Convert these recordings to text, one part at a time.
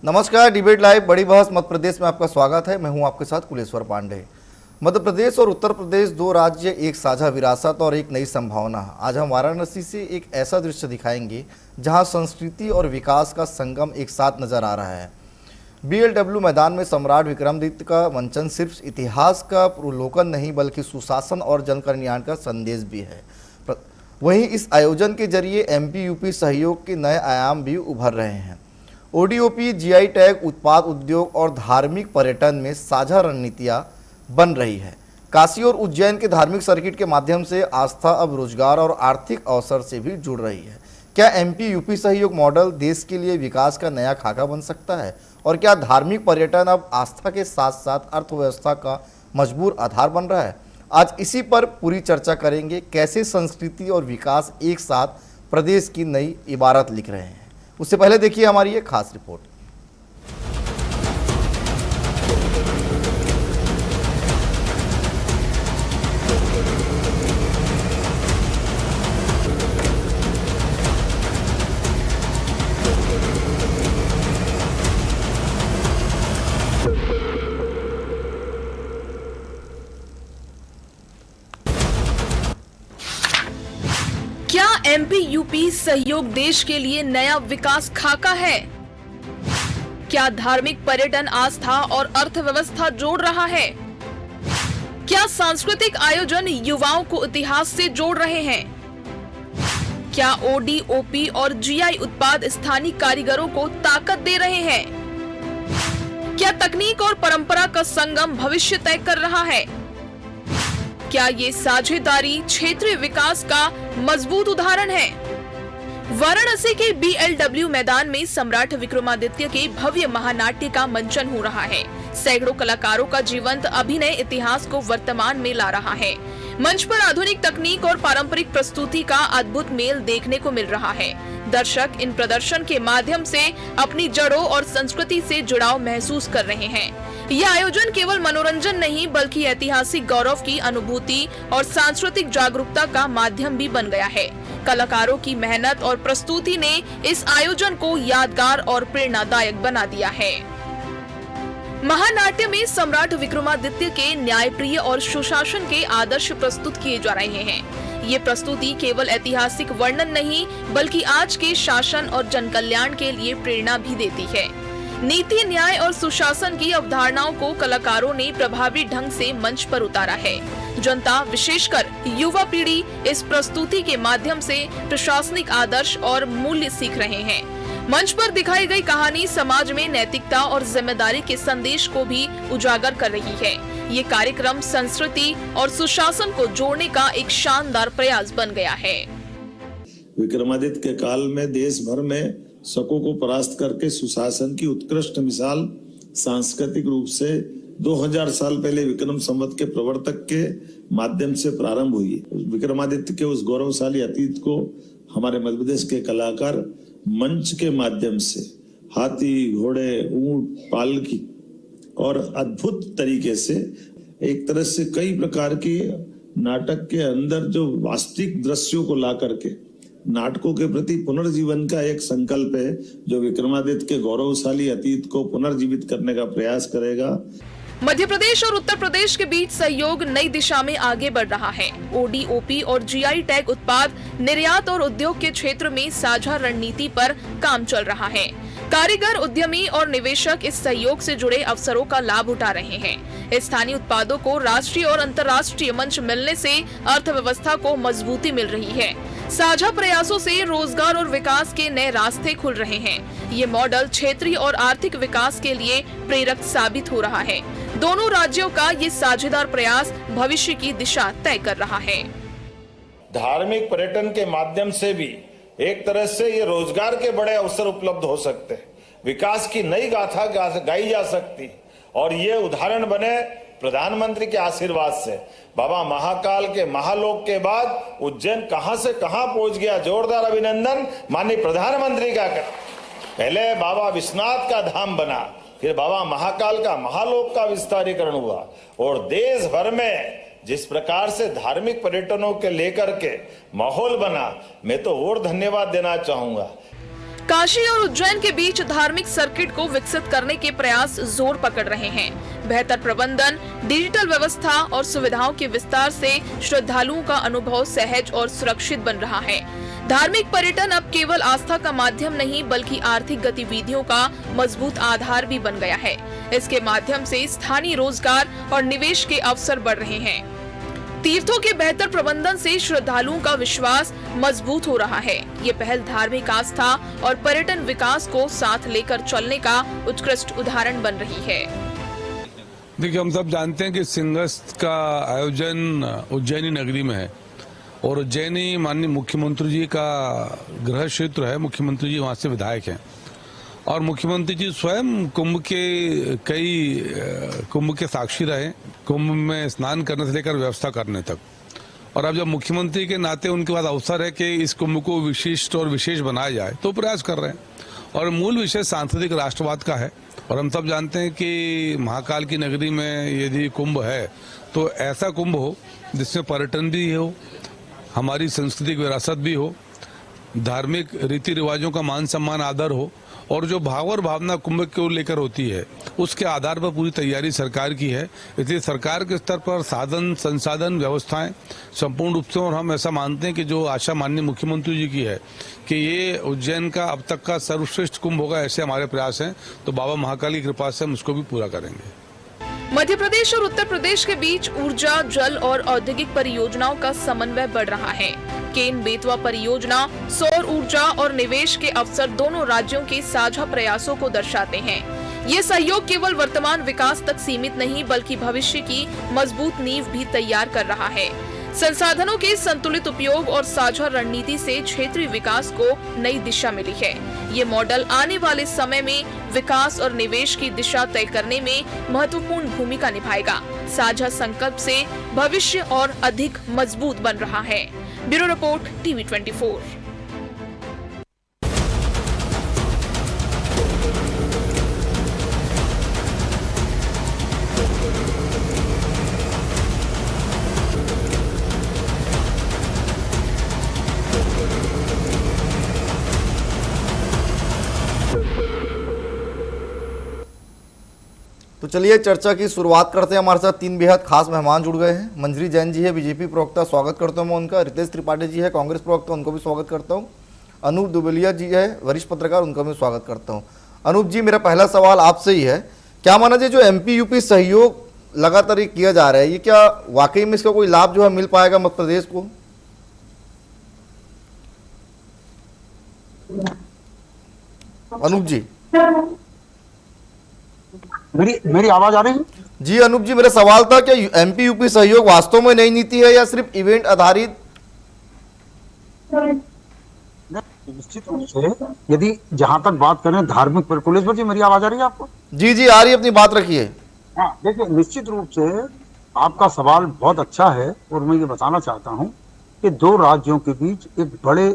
नमस्कार, debate live बड़ी बहस मध्य प्रदेश में आपका स्वागत है। मैं हूं आपके साथ कुलेश्वर पांडे। मध्य प्रदेश और उत्तर प्रदेश, दो राज्य, एक साझा विरासत और एक नई संभावना। आज हम वाराणसी से एक ऐसा दृश्य दिखाएंगे जहां संस्कृति और विकास का संगम एक साथ नजर आ रहा है। BLW मैदान में सम्राट विक्रमादित्य का मंचन सिर्फ इतिहास का अवलोकन नहीं बल्कि सुशासन और जन कल्याण का संदेश भी है। वहीं इस आयोजन के जरिए MP-UP सहयोग के नए आयाम भी उभर रहे हैं। ODOP, GI टैग, उत्पाद उद्योग और धार्मिक पर्यटन में साझा रणनीतियाँ बन रही है। काशी और उज्जैन के धार्मिक सर्किट के माध्यम से आस्था अब रोजगार और आर्थिक अवसर से भी जुड़ रही है। क्या MP-UP सहयोग मॉडल देश के लिए विकास का नया खाका बन सकता है? और क्या धार्मिक पर्यटन अब आस्था के साथ साथ अर्थव्यवस्था का मजबूत आधार बन रहा है? आज इसी पर पूरी चर्चा करेंगे। कैसे संस्कृति और विकास एक साथ प्रदेश की नई इबारत लिख रहे हैं। उससे पहले देखिए हमारी ये खास रिपोर्ट। क्या MP-UP सहयोग देश के लिए नया विकास खाका है? क्या धार्मिक पर्यटन आस्था और अर्थव्यवस्था जोड़ रहा है? क्या सांस्कृतिक आयोजन युवाओं को इतिहास से जोड़ रहे हैं? क्या ODOP और GI उत्पाद स्थानीय कारीगरों को ताकत दे रहे हैं? क्या तकनीक और परंपरा का संगम भविष्य तय कर रहा है? क्या ये साझेदारी क्षेत्रीय विकास का मजबूत उदाहरण है? वाराणसी के BLW मैदान में सम्राट विक्रमादित्य के भव्य महानाट्य का मंचन हो रहा है। सैकड़ों कलाकारों का जीवंत अभिनय इतिहास को वर्तमान में ला रहा है। मंच पर आधुनिक तकनीक और पारंपरिक प्रस्तुति का अद्भुत मेल देखने को मिल रहा है। दर्शक इन प्रदर्शन के माध्यम से अपनी जड़ों और संस्कृति से जुड़ाव महसूस कर रहे हैं। यह आयोजन केवल मनोरंजन नहीं बल्कि ऐतिहासिक गौरव की अनुभूति और सांस्कृतिक जागरूकता का माध्यम भी बन गया है। कलाकारों की मेहनत और प्रस्तुति ने इस आयोजन को यादगार और प्रेरणादायक बना दिया है। महानाट्य में सम्राट विक्रमादित्य के न्यायप्रिय और सुशासन के आदर्श प्रस्तुत किए जा रहे हैं। ये प्रस्तुति केवल ऐतिहासिक वर्णन नहीं बल्कि आज के शासन और जन कल्याण के लिए प्रेरणा भी देती है। नीति, न्याय और सुशासन की अवधारणाओं को कलाकारों ने प्रभावी ढंग से मंच पर उतारा है। जनता, विशेषकर युवा पीढ़ी, इस प्रस्तुति के माध्यम से प्रशासनिक आदर्श और मूल्य सीख रहे हैं। मंच पर दिखाई गई कहानी समाज में नैतिकता और जिम्मेदारी के संदेश को भी उजागर कर रही है। ये कार्यक्रम संस्कृति और सुशासन को जोड़ने का एक शानदार प्रयास बन गया है। विक्रमादित्य के काल में देश भर में शकों को परास्त करके सुशासन की उत्कृष्ट मिसाल सांस्कृतिक रूप से 2000 साल पहले विक्रम संवत के प्रवर्तक के माध्यम से प्रारंभ हुई। विक्रमादित्य के उस गौरवशाली अतीत को हमारे मध्य प्रदेश के कलाकार मंच के माध्यम से हाथी, घोड़े, ऊंट, पालकी और अद्भुत तरीके से एक तरह से कई प्रकार की नाटक के अंदर जो वास्तविक दृश्यों को ला करके नाटकों के प्रति पुनर्जीवन का एक संकल्प है जो विक्रमादित्य के गौरवशाली अतीत को पुनर्जीवित करने का प्रयास करेगा। मध्य प्रदेश और उत्तर प्रदेश के बीच सहयोग नई दिशा में आगे बढ़ रहा है। ODOP और GI टैग उत्पाद निर्यात और उद्योग के क्षेत्र में साझा रणनीति पर काम चल रहा है। कारीगर, उद्यमी और निवेशक इस सहयोग से जुड़े अवसरों का लाभ उठा रहे हैं। स्थानीय उत्पादों को राष्ट्रीय और अंतर्राष्ट्रीय मंच मिलने से अर्थव्यवस्था को मजबूती मिल रही है। साझा प्रयासों से रोजगार और विकास के नए रास्ते खुल रहे हैं। ये मॉडल क्षेत्रीय और आर्थिक विकास के लिए प्रेरक साबित हो रहा है। दोनों राज्यों का ये साझेदार प्रयास भविष्य की दिशा तय कर रहा है। धार्मिक पर्यटन के माध्यम से भी एक तरह से ये रोजगार के बड़े अवसर उपलब्ध हो सकते हैं। विकास की नई गाथा गाई जा सकती और ये उदाहरण बने प्रधानमंत्री के आशीर्वाद से। बाबा महाकाल के महालोक के बाद उज्जैन कहां से कहां पहुंच गया। जोरदार अभिनंदन माननीय प्रधानमंत्री का। पहले बाबा विश्वनाथ का धाम बना, फिर बाबा महाकाल का महालोक का विस्तारीकरण हुआ और देश भर में जिस प्रकार से धार्मिक पर्यटनों के लेकर के माहौल बना, मैं तो और धन्यवाद देना चाहूंगा। काशी और उज्जैन के बीच धार्मिक सर्किट को विकसित करने के प्रयास जोर पकड़ रहे हैं। बेहतर प्रबंधन, डिजिटल व्यवस्था और सुविधाओं के विस्तार से श्रद्धालुओं का अनुभव सहज और सुरक्षित बन रहा है। धार्मिक पर्यटन अब केवल आस्था का माध्यम नहीं बल्कि आर्थिक गतिविधियों का मजबूत आधार भी बन गया है। इसके माध्यम से स्थानीय रोजगार और निवेश के अवसर बढ़ रहे हैं। तीर्थों के बेहतर प्रबंधन से श्रद्धालुओं का विश्वास मजबूत हो रहा है। ये पहल धार्मिक आस्था और पर्यटन विकास को साथ लेकर चलने का उत्कृष्ट उदाहरण बन रही है। देखिए, हम सब जानते हैं कि सिंहस्थ का आयोजन उज्जैनी नगरी में है और उज्जैनी माननीय मुख्यमंत्री जी का गृह क्षेत्र है। मुख्यमंत्री जी वहां से विधायक हैं और मुख्यमंत्री जी स्वयं कुंभ के साक्षी रहे, कुंभ में स्नान करने से लेकर व्यवस्था करने तक। और अब जब मुख्यमंत्री के नाते उनके पास अवसर है कि इस कुंभ को विशिष्ट और विशेष बनाया जाए तो प्रयास कर रहे हैं। और मूल विषय सांस्कृतिक राष्ट्रवाद का है और हम सब जानते हैं कि महाकाल की नगरी में यदि कुंभ है तो ऐसा कुंभ हो जिसमें पर्यटन भी हो, हमारी सांस्कृतिक विरासत भी हो, धार्मिक रीति रिवाजों का मान सम्मान आदर हो और जो भाव और भावना कुंभ को लेकर होती है उसके आधार पर पूरी तैयारी सरकार की है। इसलिए सरकार के स्तर पर साधन संसाधन व्यवस्थाएं संपूर्ण रूप से, और हम ऐसा मानते हैं कि जो आशा माननीय मुख्यमंत्री जी की है कि ये उज्जैन का अब तक का सर्वश्रेष्ठ कुंभ होगा, ऐसे हमारे प्रयास हैं। तो बाबा महाकाल की कृपा से हम उसको भी पूरा करेंगे। मध्य प्रदेश और उत्तर प्रदेश के बीच ऊर्जा, जल और औद्योगिक परियोजनाओं का समन्वय बढ़ रहा है। केन बेतवा परियोजना सौर ऊर्जा और निवेश के अवसर दोनों राज्यों के साझा प्रयासों को दर्शाते हैं। ये सहयोग केवल वर्तमान विकास तक सीमित नहीं बल्कि भविष्य की मजबूत नींव भी तैयार कर रहा है। संसाधनों के संतुलित उपयोग और साझा रणनीति से क्षेत्रीय विकास को नई दिशा मिली है। ये मॉडल आने वाले समय में विकास और निवेश की दिशा तय करने में महत्वपूर्ण भूमिका निभाएगा। साझा संकल्प से भविष्य और अधिक मजबूत बन रहा है। Bureau report, TV 24। तो चलिए चर्चा की शुरुआत करते हैं। हमारे साथ तीन बेहद खास मेहमान जुड़ गए हैं। मंजरी जैन जी है, बीजेपी प्रवक्ता, स्वागत करता हूं मैं उनका। रितेश त्रिपाठी जी है, कांग्रेस प्रवक्ता, उनको भी स्वागत करता हूं। अनूप दुबलिया जी है, वरिष्ठ पत्रकार, उनका भी स्वागत करता हूं। अनूप जी, मेरा पहला सवाल आपसे ही है, क्या माना जाए जो MP-UP सहयोग लगातार किया जा रहा है, ये क्या वाकई में इसका कोई लाभ जो है मिल पाएगा मध्य प्रदेश को? अनूप जी, मेरी आवाज आ रही है? जी अनूप जी, मेरा सवाल था क्या MP-UP सहयोग वास्तव में नई नीति है या सिर्फ इवेंट आधारित? निश्चित रूप से यदि जहां तक बात करें धार्मिक पर, कुलेश्वर जी मेरी आवाज आ रही है आपको? जी जी आ रही है, अपनी बात रखिए। हाँ, देखिए, निश्चित रूप से आपका सवाल बहुत अच्छा है और मैं ये बताना चाहता हूं कि दो राज्यों के बीच एक बड़े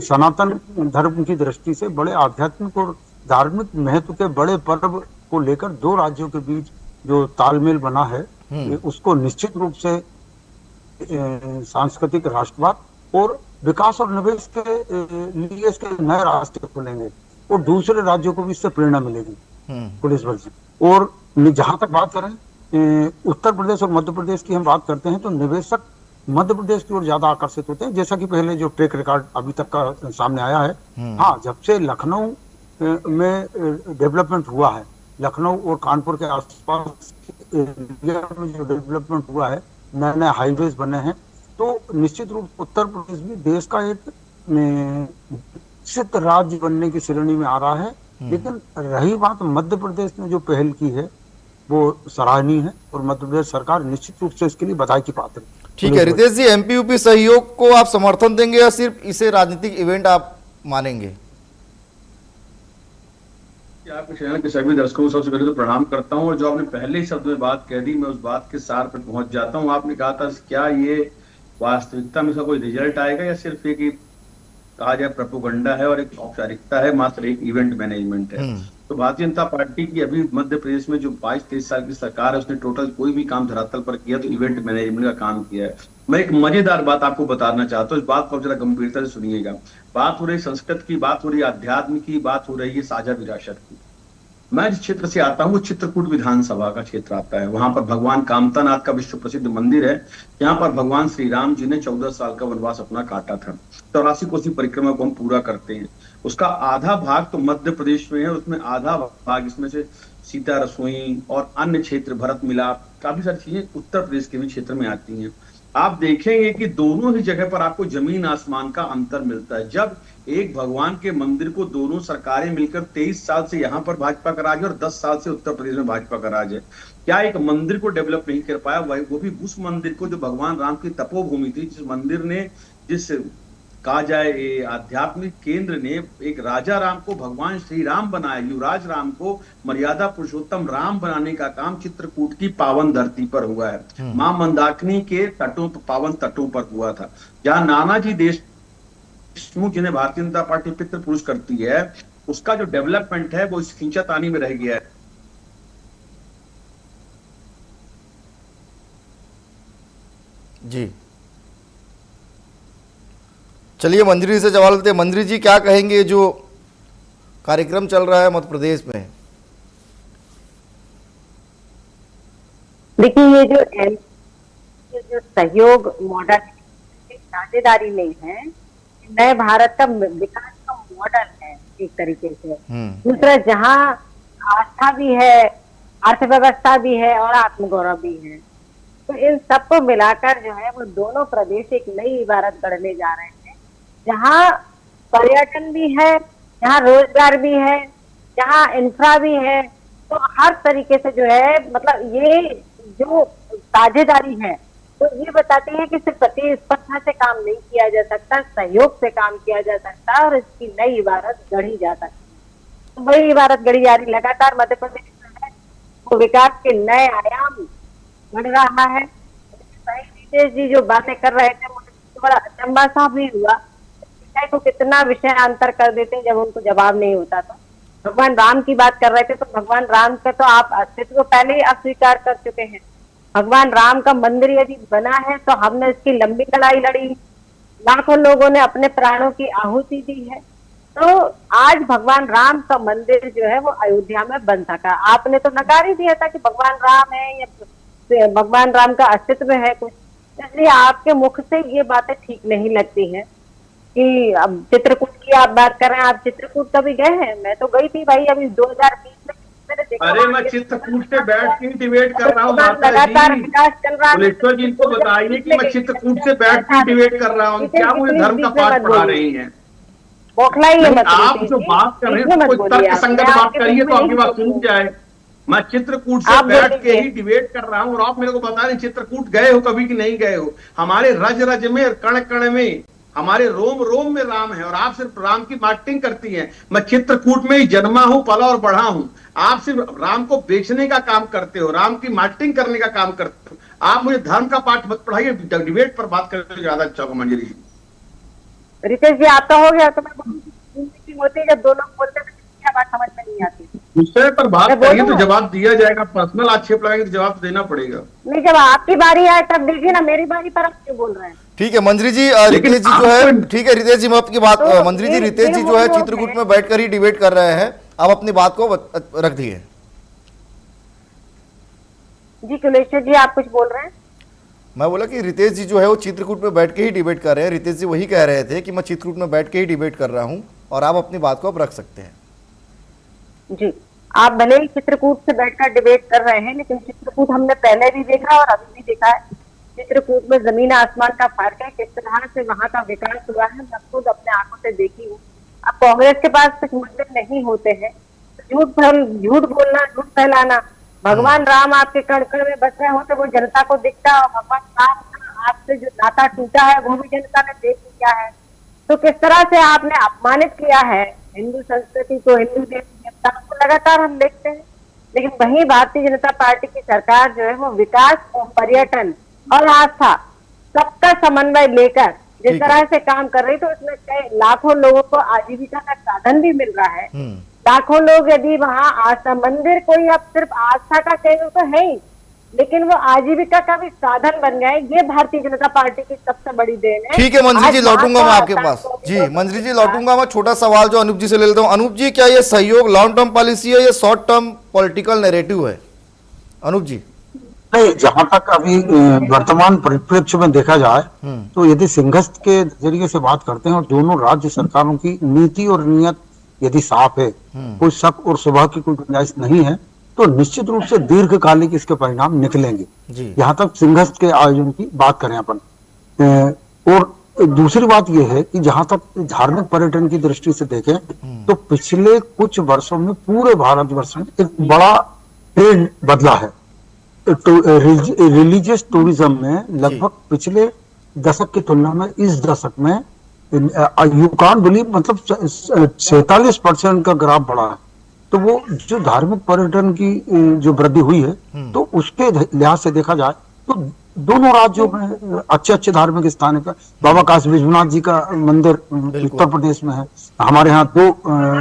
सनातन धर्म की दृष्टि से बड़े आध्यात्मिक और धार्मिक महत्व के बड़े पर्व को लेकर दो राज्यों के बीच जो तालमेल बना है, उसको निश्चित रूप से सांस्कृतिक राष्ट्रवाद और विकास और निवेश के लिए इसके नए रास्ते खुलेंगे और दूसरे राज्यों को भी इससे प्रेरणा मिलेगी। कुलेश्वर जी, और जहां तक बात करें उत्तर प्रदेश और मध्य प्रदेश की हम बात करते हैं तो निवेशक मध्य प्रदेश की ओर ज्यादा आकर्षित होते हैं, जैसा कि पहले जो ट्रैक रिकॉर्ड अभी तक का सामने आया है। हाँ, जब से लखनऊ में डेवलपमेंट हुआ है, लखनऊ और कानपुर के आसपास एरिया में जो डेवलपमेंट हुआ है, नए नए हाईवेज बने हैं, तो निश्चित रूप से उत्तर प्रदेश भी देश का एक विकसित राज्य बनने की श्रेणी में आ रहा है। लेकिन रही बात मध्य प्रदेश ने जो पहल की है वो सराहनीय है और मध्य प्रदेश सरकार निश्चित रूप से इसके लिए बधाई की पात्र है। ठीक है रितेश जी, MP-UP सहयोग को आप समर्थन देंगे या सिर्फ इसे राजनीतिक इवेंट आप मानेंगे? आपके चैनल के सभी दर्शकों को सबसे पहले तो प्रणाम करता हूं और जो आपने पहले ही शब्द में बात कह दी, मैं उस बात के सार पर पहुंच जाता हूं। आपने कहा था क्या ये वास्तविकता में इसका कोई रिजल्ट आएगा या सिर्फ एक कहा जाए प्रोपेगेंडा है और एक औपचारिकता है, मात्र एक इवेंट मैनेजमेंट है। तो भारतीय जनता पार्टी की अभी मध्य प्रदेश में जो 22-23 साल की सरकार है, उसने टोटल कोई भी काम धरातल पर किया तो इवेंट मैनेजमेंट का काम किया है। मैं एक मजेदार बात आपको बताना चाहता हूँ, इस बात को आप जरा गंभीरता से सुनिएगा। बात हो रही संस्कृत की, बात हो रही अध्यात्म की, बात हो रही है साझा विरासत की। मैं जिस क्षेत्र से आता हूँ वो चित्रकूट विधानसभा का क्षेत्र आता है। वहां पर भगवान कामतानाथ का विश्व प्रसिद्ध मंदिर है। यहाँ पर भगवान श्री राम जी ने 14 साल का वनवास अपना काटा था। 84 कोसी परिक्रमा को हम पूरा करते हैं। उसका आधा भाग तो मध्य प्रदेश में है, उसमें आधा भाग, इसमें से सीता रसोई और अन्य क्षेत्र, भरत मिलाप, काफी सारी चीजें उत्तर प्रदेश के भी क्षेत्र में आती हैं। आप देखेंगे कि दोनों ही जगह पर आपको जमीन आसमान का अंतर मिलता है। जब एक भगवान के मंदिर को दोनों सरकारें मिलकर 23 साल से यहाँ पर भाजपा का राज है और 10 साल से उत्तर प्रदेश में भाजपा का राज है, क्या एक मंदिर को डेवलप नहीं कर पाया? वही वो भी उस मंदिर को जो भगवान राम की तपोभूमि थी, जिस मंदिर ने, जिस कहा जाए आध्यात्मिक केंद्र ने एक राजा राम को भगवान श्री राम बनाया, युवराज राम को मर्यादा पुरुषोत्तम राम बनाने का काम चित्रकूट की पावन धरती पर हुआ है। मां मंदाकिनी के तटों, पावन तटों पर हुआ था, जहां नानाजी देशमुख, जिन्हें भारतीय जनता पार्टी पितृ पुरुष करती है, उसका जो डेवलपमेंट है वो इस खींचातानी में रह गया है। जी चलिए मंजरी से सवाल लेते हैं। मंजरी जी, क्या कहेंगे जो कार्यक्रम चल रहा है मध्य प्रदेश में? देखिए, ये जो सहयोग मॉडल साझेदारी नहीं है, नए भारत का विकास का मॉडल है एक तरीके से। दूसरा, जहाँ आस्था भी है, अर्थव्यवस्था भी है और आत्मगौरव भी है, तो इन सबको मिलाकर जो है वो दोनों प्रदेश एक नई इबारत गढ़ने जा रहे हैं, जहाँ पर्यटन भी है, जहाँ रोजगार भी है, जहाँ इंफ्रा भी है। तो हर तरीके से जो है, मतलब ये जो साझेदारी है तो ये बताती है कि सिर्फ प्रतिस्पर्धा से काम नहीं किया जा सकता, सहयोग से काम किया जा सकता है और इसकी नई इबारत गढ़ी जा सकती है। तो वही इबारत गढ़ी जा रही, लगातार मध्य प्रदेश में है वो विकास के नए आयाम बढ़ रहा है। रितेश जी जो बातें कर रहे थे, मुझे बड़ा अचंभा सा भी हुआ को कितना विषयांतर कर देते हैं जब उनको जवाब नहीं होता। तो भगवान राम की बात कर रहे थे, तो भगवान राम का तो आप अस्तित्व को पहले ही अस्वीकार कर चुके हैं। भगवान राम का मंदिर यदि बना है तो हमने इसकी लंबी लड़ाई लड़ी, लाखों लोगों ने अपने प्राणों की आहुति दी है। तो आज भगवान राम का मंदिर जो है वो अयोध्या में बन सका। आपने तो नकार ही दिया था कि भगवान राम है या भगवान राम का अस्तित्व है कुछ, इसलिए आपके मुख से ये बातें ठीक नहीं लगती हैं। कि अब चित्रकूट की आप बात कर रहे हैं, आप चित्रकूट कभी गए हैं? मैं तो गई थी भाई, अभी 2020 में मैंने देखा। अरे मैं चित्रकूट से बैठ के डिबेट कर रहा हूँ, लगातार विकास चल रहा है। जी इनको बताइए कि मैं चित्रकूट से बैठ के डिबेट कर रहा हूँ, क्या मुझे धर्म का पाठ पढ़ा रही है? आप जो बात कर रहे हैं कोई तर्कसंगत बात करिए तो आपकी बात सुन जाए। मैं चित्रकूट से बैठ के ही डिबेट कर रहा हूँ और आप मेरे को बता रहे चित्रकूट गए हो कभी कि नहीं गए हो? हमारे रज रज में, कण कण में, हमारे रोम रोम में राम है और आप सिर्फ राम की मार्केटिंग करती हैं। मैं चित्रकूट में ही जन्मा हूं, पला और बढ़ा हूं। आप सिर्फ राम को बेचने का काम करते हो, राम की मार्केटिंग करने का काम करते हो। आप मुझे धर्म का पाठ मत पढ़ाइए, डिबेट पर बात करके ज्यादा अच्छा होगा। मंजरी जी, रितेश जी आपका हो गया तो मैं होती है जब दो लोग बोलते हैं क्या बात समझ में नहीं आती। दूसरे पर बात करिए तो जवाब दिया जाएगा, पर्सनल आक्षेप लगाएंगे तो जवाब देना पड़ेगा। नहीं, जब आपकी बारी आए तब दीजिए ना, मेरी बारी पर आप क्यों बोल रहे हैं? ठीक है मंजरी जी, रितेश जी जो है, ठीक है रितेश जी मैं आपकी बात, मंजरी जी रितेश जी जो है चित्रकूट में बैठकर ही डिबेट कर रहे हैं, आप अपनी बात को रख दिए। जी कुलेश्वर जी आप कुछ बोल रहे हैं? मैं बोला कि रितेश जी जो है वो चित्रकूट में बैठ के ही डिबेट कर रहे हैं। रितेश जी वही कह रहे थे कि मैं चित्रकूट में बैठ के ही डिबेट कर रहा हूं और आप अपनी बात को अब रख सकते हैं। जी, आप भले ही चित्रकूट से बैठकर डिबेट कर रहे हैं, लेकिन चित्रकूट हमने पहले भी देखा और अभी भी देखा है। चित्रकूट में जमीन आसमान का फर्क है, किस तरह से वहां का विकास हुआ है मैं खुद अपने आंखों से देखी हूँ। अब कांग्रेस के पास कुछ मुद्दे नहीं होते हैं, झूठ बोलना, झूठ फैलाना। भगवान राम आपके कण कण में बस रहे होते वो जनता को दिखता है, और भगवान राम का आपसे जो नाता टूटा है वो भी जनता ने देख लिया है। तो किस तरह से आपने अपमानित किया है हिंदू संस्कृति को, हिंदू देवता को, लगातार हम देखते हैं। लेकिन वही भारतीय जनता पार्टी की सरकार जो है वो विकास और पर्यटन और आस्था सबका समन्वय लेकर जिस तरह से काम कर रही, तो इसमें कई लाखों लोगों को आजीविका का साधन भी मिल रहा है। लाखों लोग यदि वहाँ आस्था मंदिर कोई अब सिर्फ आस्था का केंद्र तो है ही, लेकिन वो आजीविका का भी साधन बन गए। ये भारतीय जनता पार्टी की सबसे बड़ी देन है। ठीक है मंजरी जी, आज लौटूंगा मैं आपके महात्मा पास। गांधी जी मंजरी जी लौटूंगा मैं। छोटा सवाल जो अनूप जी से ले लेता हूँ। अनूप जी, क्या ये सहयोग लॉन्ग टर्म पॉलिसी है या शॉर्ट टर्म पॉलिटिकल नैरेटिव है? अनूप जी। नहीं, जहां तक अभी वर्तमान परिप्रेक्ष्य में देखा जाए तो यदि सिंहस्थ के जरिए से बात करते हैं और दोनों राज्य सरकारों की नीति और नीयत यदि साफ है, कोई शक और शुबह की कोई गुंजाइश नहीं है, तो निश्चित रूप से दीर्घकालिक इसके परिणाम निकलेंगे। यहाँ तक सिंहस्थ के आयोजन की बात करें अपन। और दूसरी बात यह है कि जहां तक धार्मिक पर्यटन की दृष्टि से देखें तो पिछले कुछ वर्षों में पूरे भारतवर्ष में एक बड़ा ट्रेंड बदला है। रिलीजियस टूरिज्म में लगभग पिछले दशक की तुलना में इस दशक में यू कांट बिलीव, मतलब 47% का ग्राफ बढ़ा है। तो वो जो धार्मिक पर्यटन की जो वृद्धि हुई है, तो उसके लिहाज से देखा जाए तो दोनों राज्यों में अच्छे अच्छे धार्मिक स्थान है। बाबा काशी विश्वनाथ जी का मंदिर उत्तर प्रदेश में है। हमारे यहाँ 2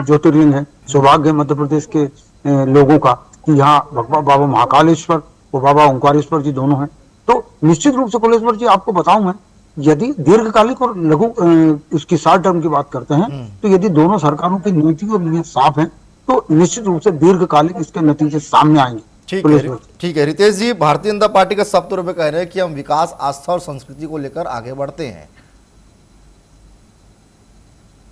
ज्योतिर्लिंग है। सौभाग्य मध्य प्रदेश के लोगों का कि यहाँ बाबा महाकालेश्वर और बाबा ओंकारेश्वर जी दोनों हैं। तो निश्चित रूप से कुलेश्वर जी आपको बताऊं मैं, यदि दीर्घकालिक और लघु उसकी शॉर्ट टर्म की बात करते हैं, तो यदि दोनों सरकारों की नीति और नीयत साफ है तो निश्चित रूप से दीर्घकालिक इसके नतीजे सामने आएंगे। ठीक है रितेश जी, भारतीय जनता पार्टी का सब तौर पे कह रहे हैं कि हम विकास, आस्था और संस्कृति को लेकर आगे बढ़ते हैं।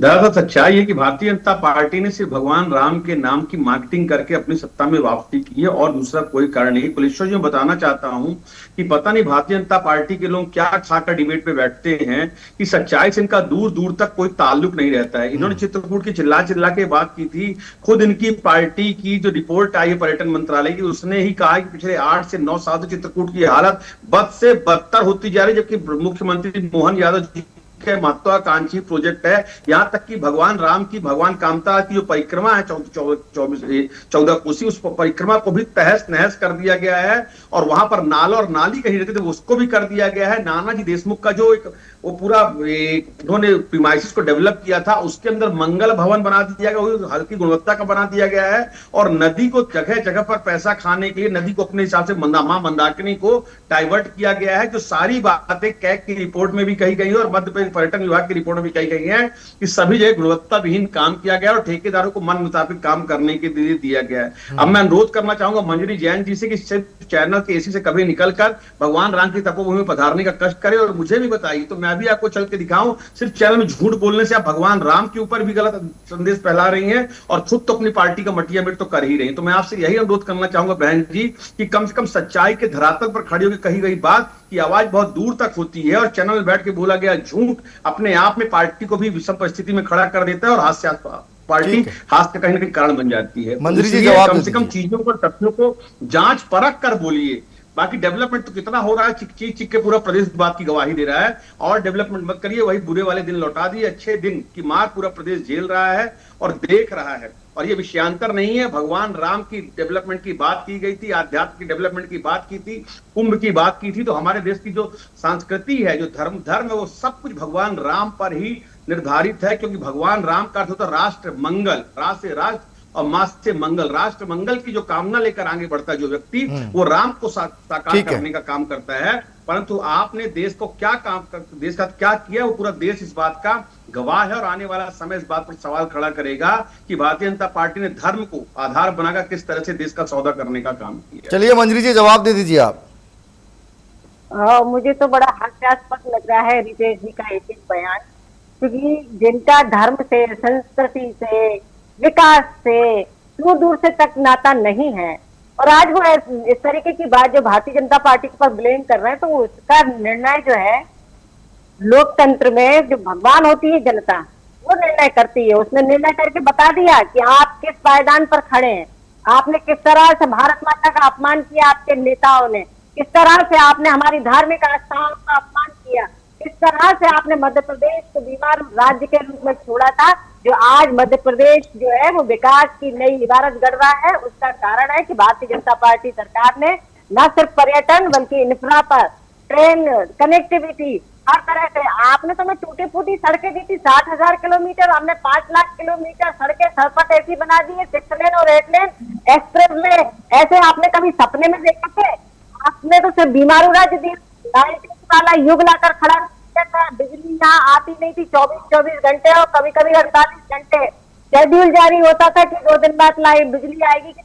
दरअसल सच्चाई है कि भारतीय जनता पार्टी ने सिर्फ भगवान राम के नाम की मार्केटिंग करके अपनी सत्ता में वापसी की है और दूसरा कोई कारण नहीं। कुलेश्वर जी मैं बताना चाहता हूं कि पता नहीं भारतीय जनता पार्टी के लोग क्या खाकर डिबेट पे बैठते हैं कि सच्चाई से इनका दूर दूर तक कोई ताल्लुक नहीं रहता है। इन्होंने चित्रकूट की चिल्ला चिल्ला के बात की थी। खुद इनकी पार्टी की जो रिपोर्ट आई है पर्यटन मंत्रालय की, उसने ही कहा कि पिछले 8 से 9 साल से चित्रकूट की हालत बद से बदतर होती जा रही है, जबकि मुख्यमंत्री मोहन यादव जी के महत्वाकांक्षी प्रोजेक्ट है। यहां तक कि भगवान राम की, भगवान कामता की जो परिक्रमा है 14 कोसी, उस परिक्रमा को भी तहस नहस कर दिया गया है और वहां पर नाल और नाली कहीं रहते थे उसको भी कर दिया गया है। नानाजी देशमुख का जो एक वो पूरा उन्होंने प्रीमाइसिस को डेवलप किया था, उसके अंदर मंगल भवन बना दिया गया, वो हल्की गुणवत्ता का बना दिया गया है। और नदी को जगह जगह पर पैसा खाने के लिए नदी को अपने हिसाब से मां मंदाकिनी को डाइवर्ट किया गया है। जो सारी बातें कैग की रिपोर्ट में भी कही गई है और मध्य प्रदेश पर्यटन विभाग की रिपोर्ट में भी कही गई है कि सभी जगह गुणवत्ता विहीन काम किया गया और ठेकेदारों को मन मुताबिक काम करने के लिए दिया गया है। अब मैं अनुरोध करना चाहूंगा मंजरी जैन जी से कि सिर्फ चैनल के एसी से कभी निकलकर भगवान राम की तपोभूमि में पधारने का कष्ट करें और मुझे भी बताइए तो मैं भी आपको चल के दिखाऊं। सिर्फ चैनल में झूठ बोलने से आप भगवान राम के ऊपर भी गलत संदेश फैला रही हैं और खुद तो अपनी पार्टी का मटिया मिट तो कर ही रही हैं। तो मैं आपसे यही अनुरोध करना चाहूंगा बहन जी कि कम से कम सच्चाई के धरातल पर खड़ी होकर कही गई बात की आवाज बहुत दूर तक होती है और चैनल में बैठ के बोला गया झूठ अपने आप में पार्टी को भी विषम परिस्थिति में खड़ा कर देता है और हास्यास्पद पार्टी हास्य का कहीं ना कहीं कारण बन जाती है। मंजरी जी इसलिए कम से कम चीजों पर, तथ्यों को जांच परख कर बोलिए। बाकी डेवलपमेंट तो कितना हो रहा है, चिक चिक के पूरा प्रदेश बात की गवाही दे रहा है। और डेवलपमेंट मत करिए, वही बुरे वाले दिन लौटा दिए। अच्छे दिन की मार पूरा प्रदेश झेल रहा है और देख रहा है। और ये विषयांतर नहीं है। भगवान राम की डेवलपमेंट की बात की गई थी, आध्यात्म की डेवलपमेंट की बात की थी, कुंभ की बात की थी। तो हमारे देश की जो संस्कृति है, जो धर्म है, वो सब कुछ भगवान राम पर ही निर्धारित है। क्योंकि भगवान राम का अर्थ होता है राष्ट्र मंगल, राष्ट्र से राष्ट्र और मास से मंगल। राष्ट्र मंगल की जो कामना लेकर आगे बढ़ता है जो व्यक्ति, वो राम को साकार करने का काम करता है। परंतु आपने देश को क्या काम, देश का क्या किया, वो पूरा देश इस बात का गवाह है। और आने वाला समय इस बात पर सवाल खड़ा करेगा कि भारतीय जनता पार्टी ने धर्म को आधार बनाकर किस तरह से देश का सौदा करने का काम किया। चलिए मंजरी जी जवाब दे दीजिए आप। मुझे तो बड़ा हास्यास्पद लग रहा है रितेश जी का एक बयान, क्योंकि जिनका धर्म से, संस्कृति से, विकास से दूर दूर से तक नाता नहीं है और आज वो इस तरीके की बात जो भारतीय जनता पार्टी पर ब्लेम कर रहे हैं, तो उसका निर्णय जो है लोकतंत्र में जो भगवान होती है जनता, वो निर्णय करती है। उसने निर्णय करके बता दिया कि आप किस पायदान पर खड़े हैं, आपने किस तरह से भारत माता का अपमान किया, आपके नेताओं ने किस तरह से आपने हमारी धार्मिक आस्थाओं का अपमान किया, किस तरह से आपने मध्य प्रदेश को बीमार राज्य के रूप में छोड़ा था। जो आज मध्य प्रदेश जो है वो विकास की नई इबारत गढ़ रहा है, उसका कारण है कि भारतीय जनता पार्टी सरकार ने न सिर्फ पर्यटन बल्कि इंफ्रा पर, ट्रेन कनेक्टिविटी, हर तरह से आपने तो मैं टूटी फूटी सड़कें दी थी 60,000 किलोमीटर, हमने 5 लाख किलोमीटर सड़कें सरपट ऐसी बना दी है, 6 लेन और 8 लेन एक्सप्रेस वे, ऐसे आपने कभी सपने में देखे थे? आप उसे बीमारू राज्य दिया, लाइट वाला युग लाकर खड़ा किया था, बिजली यहाँ आती नहीं थी 24 घंटे और कभी कभी 48 घंटे शेड्यूल जारी होता था कि 2 दिन बाद लाइट बिजली आएगी कि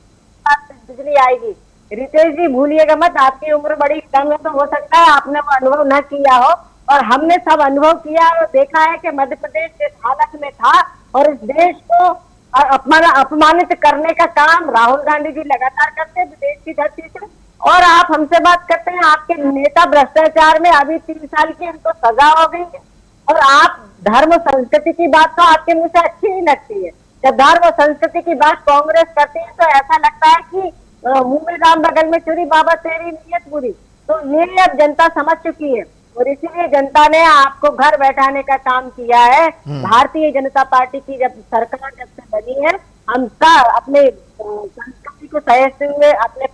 बिजली आएगी। रितेश जी भूलिएगा मत, आपकी उम्र बड़ी कम है तो हो सकता है आपने वो अनुभव न किया हो, और हमने सब अनुभव किया और देखा है कि मध्य प्रदेश जिस हालत में था और इस देश को अपमानित करने का काम राहुल गांधी जी लगातार करते हैं विदेश की धरती से। और आप हमसे बात करते हैं आपके नेता भ्रष्टाचार में अभी 3 साल की उनको सजा हो गई है, और आप धर्म संस्कृति की बात तो आपके मुंह से अच्छी ही लगती है। जब धर्म और संस्कृति की बात कांग्रेस करती है तो ऐसा लगता है कि मुंह में राम बगल में चुरी, बाबा तेरी नीयत बुरी। तो ये अब जनता समझ चुकी है और इसीलिए जनता ने आपको घर बैठाने का काम किया है। भारतीय जनता पार्टी की जब सरकार जब से बनी है, हम सब अपने संस्कृति को सहेजते हुए, अपने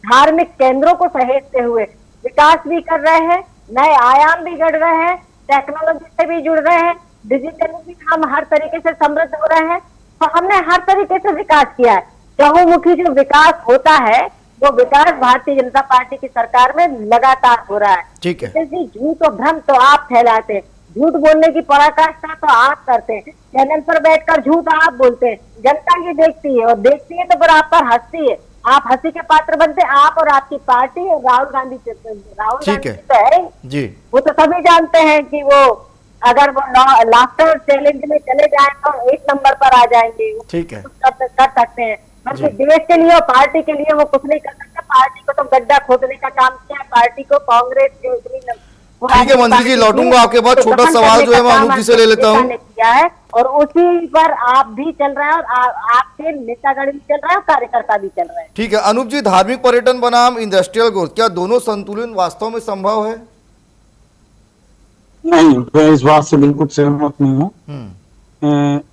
धार्मिक केंद्रों को सहेजते हुए विकास भी कर रहे हैं, नए आयाम भी गढ़ रहे हैं, टेक्नोलॉजी से भी जुड़ रहे हैं, डिजिटली भी हम हर तरीके से समृद्ध हो रहे हैं। तो हमने हर तरीके से विकास किया है। चहुमुखी जो विकास होता है वो विकास भारतीय जनता पार्टी की सरकार में लगातार हो रहा है। ठीक है जी, झूठ और भ्रम तो आप फैलाते हैं, झूठ बोलने की पराकाष्ठा तो आप करते हैं, चैनल पर बैठकर झूठ आप बोलते हैं, जनता ये देखती है और देखती है तो फिर आप पर हंसती है, आप हंसी के पात्र बनते हैं, आप और आपकी पार्टी और राहुल गांधी ठीक है तो है जी। वो तो सभी जानते हैं कि वो अगर वो लाफ्टर चैलेंज में चले जाए तो 1 नंबर पर आ जाएंगे। ठीक है, कर सकते हैं, बल्कि देश के लिए और पार्टी के लिए वो कुछ नहीं कर सकता। पार्टी को तो गड्ढा खोदने का काम किया है, पार्टी को कांग्रेस जो ठीक है मंत्री जी, लौटूंगा आपके बाद। छोटा सवाल जो है मैं अनूप जी से ले लेता हूँ। किया है और उसी पर आप भी चल रहे हैं और आपके नेतागण भी चल रहे हैं और कार्यकर्ता भी चल रहे हैं। ठीक है अनूप जी, धार्मिक पर्यटन बनाम इंडस्ट्रियल ग्रोथ, क्या दोनों संतुलन वास्तव में संभव है? नहीं, मैं इस बात से बिल्कुल सहमत नहीं हूँ।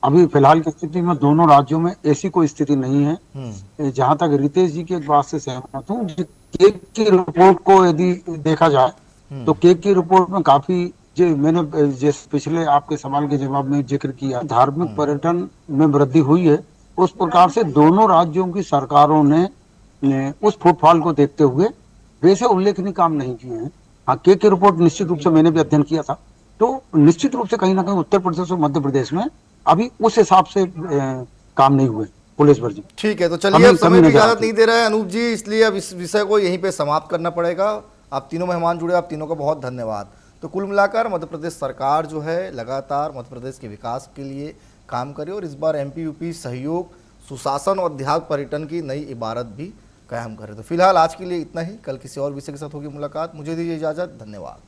अभी फिलहाल की स्थिति में दोनों राज्यों में ऐसी कोई स्थिति नहीं है। जहां तक रितेश जी की एक बात से सहमत हूँ, केक की रिपोर्ट को यदि देखा जाए तो केक की रिपोर्ट में काफी मैंने जैसे पिछले आपके सवाल के जवाब में जिक्र किया, धार्मिक पर्यटन में वृद्धि हुई है। उस प्रकार से दोनों राज्यों की सरकारों ने उस फुटफॉल को देखते हुए वैसे उल्लेखनीय काम नहीं किए हैं। हाँ, केक की रिपोर्ट निश्चित रूप से मैंने भी अध्ययन किया था, तो निश्चित रूप से कहीं ना कहीं उत्तर प्रदेश और मध्य प्रदेश में अभी उस हिसाब से काम नहीं हुए पुलिस वर्जी। ठीक है, तो चलिए अब समय की इजाजत नहीं दे रहा है अनूप जी, इसलिए अब इस विषय को यहीं पे समाप्त करना पड़ेगा। आप तीनों मेहमान जुड़े, आप तीनों का बहुत धन्यवाद। तो कुल मिलाकर मध्य प्रदेश सरकार जो है लगातार मध्य प्रदेश के विकास के लिए काम करे और इस बार एमपी यूपी सहयोग, सुशासन और अध्यात्म पर्यटन की नई इबारत भी कायम करे। तो फिलहाल आज के लिए इतना ही, कल किसी और विषय के साथ होगी मुलाकात। मुझे दीजिए इजाजत, धन्यवाद।